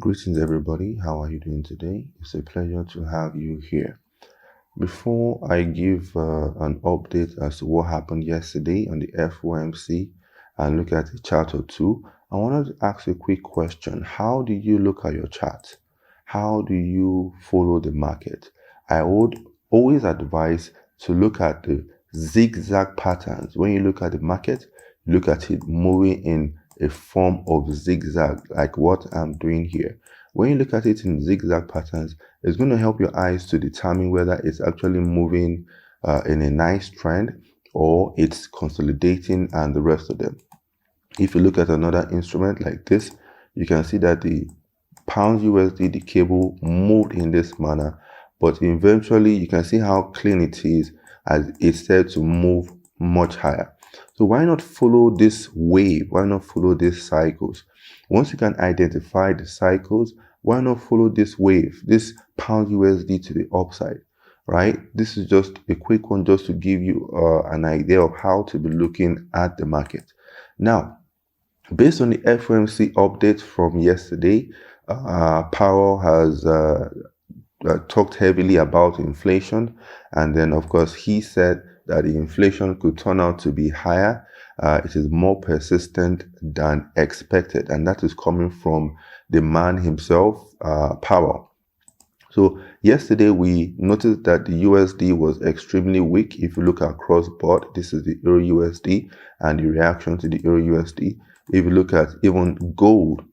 Greetings everybody, how are you doing today? It's a pleasure to have you here. Before I give an update as to what happened yesterday on the FOMC and look at a chart or two, I wanted to ask a quick question. How do you look at your chart? How do you follow the market? I would always advise to look at the zigzag patterns. When you look at the market, look at it moving in a form of zigzag, like what I'm doing here. When you look at it in zigzag patterns, it's going to help your eyes to determine whether it's actually moving in a nice trend or it's consolidating and the rest of them. If you look at another instrument like this, you can see that the pound USD, the cable moved in this manner, but eventually you can see how clean it is as it's said to move much higher. So why not follow this wave? Why not follow these cycles? Once you can identify the cycles, why not follow this wave, this pound USD to the upside, right? This is just a quick one just to give you an idea of how to be looking at the market. Now, based on the FOMC update from yesterday, Powell has talked heavily about inflation, and then of course he said that the inflation could turn out to be higher. It is more persistent than expected, and that is coming from the man himself, Powell. So yesterday we noticed that the USD was extremely weak. If you look across board, this is the EURUSD and the reaction to the EURUSD. If you look at even gold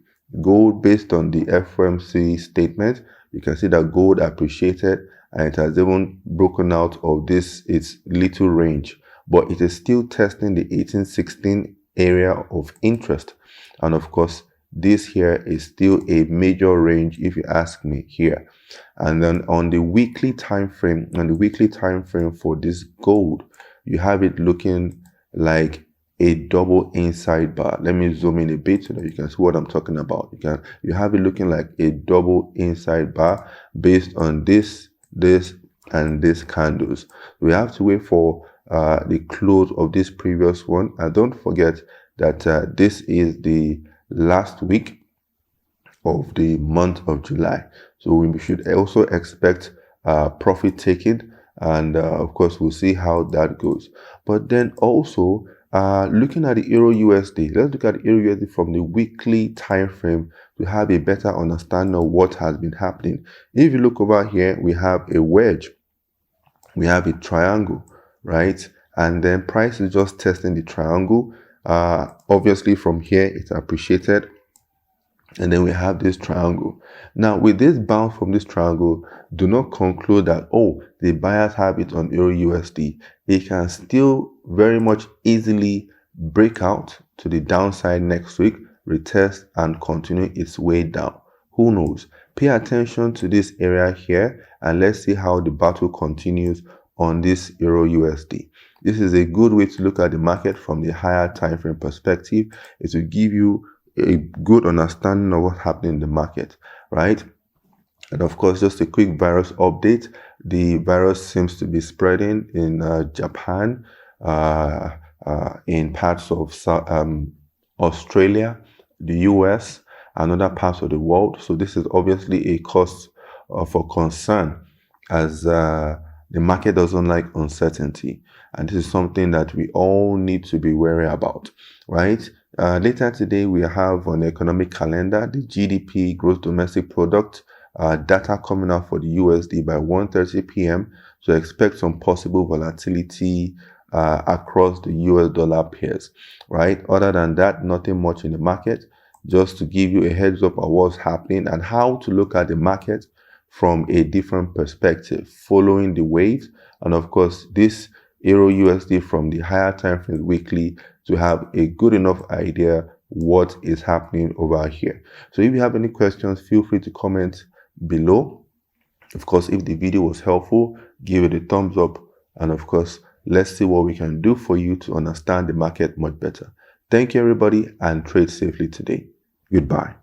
based on the FOMC statement, you can see that gold appreciated and it has even broken out of its little range, but it is still testing the 1816 area of interest. And of course, this here is still a major range if you ask me here. And then on the weekly time frame, for this gold, you have it looking like a double inside bar. Let me zoom in a bit so that you can see what I'm talking about. You have it looking like a double inside bar based on this and this candles. We have to wait for the close of this previous one, and don't forget that this is the last week of the month of July, so we should also expect profit taking, and of course we'll see how that goes. But then also looking at the EURUSD, let's look at the EURUSD from the weekly time frame to have a better understanding of what has been happening. If you look over here, we have a wedge, we have a triangle, right? And then price is just testing the triangle. Obviously from here it's appreciated, and then we have this triangle. Now with this bounce from this triangle, do not conclude that, oh, the buyers have it on EURUSD. It can still very much easily break out to the downside next week, retest and continue its way down. Who knows? Pay attention to this area here and let's see how the battle continues on this EURUSD. This is a good way to look at the market from the higher time frame perspective. It will give you a good understanding of what's happening in the market, right? And of course, just a quick virus update. The virus seems to be spreading in Japan, in parts of Australia, the US, and other parts of the world. So this is obviously a cause for concern, as the market doesn't like uncertainty. And this is something that we all need to be wary about, right? Later today, we have on the economic calendar the GDP, gross domestic product, data coming out for the USD by 1:30 p.m. So expect some possible volatility across the US dollar pairs, right? Other than that, nothing much in the market. Just to give you a heads up of what's happening and how to look at the market from a different perspective, following the waves. And of course, this EURUSD from the higher time frame weekly to have a good enough idea what is happening over here. So if you have any questions, feel free to comment below. Of course, if the video was helpful, give it a thumbs up, and of course, let's see what we can do for you to understand the market much better. Thank you everybody, and trade safely today. Goodbye.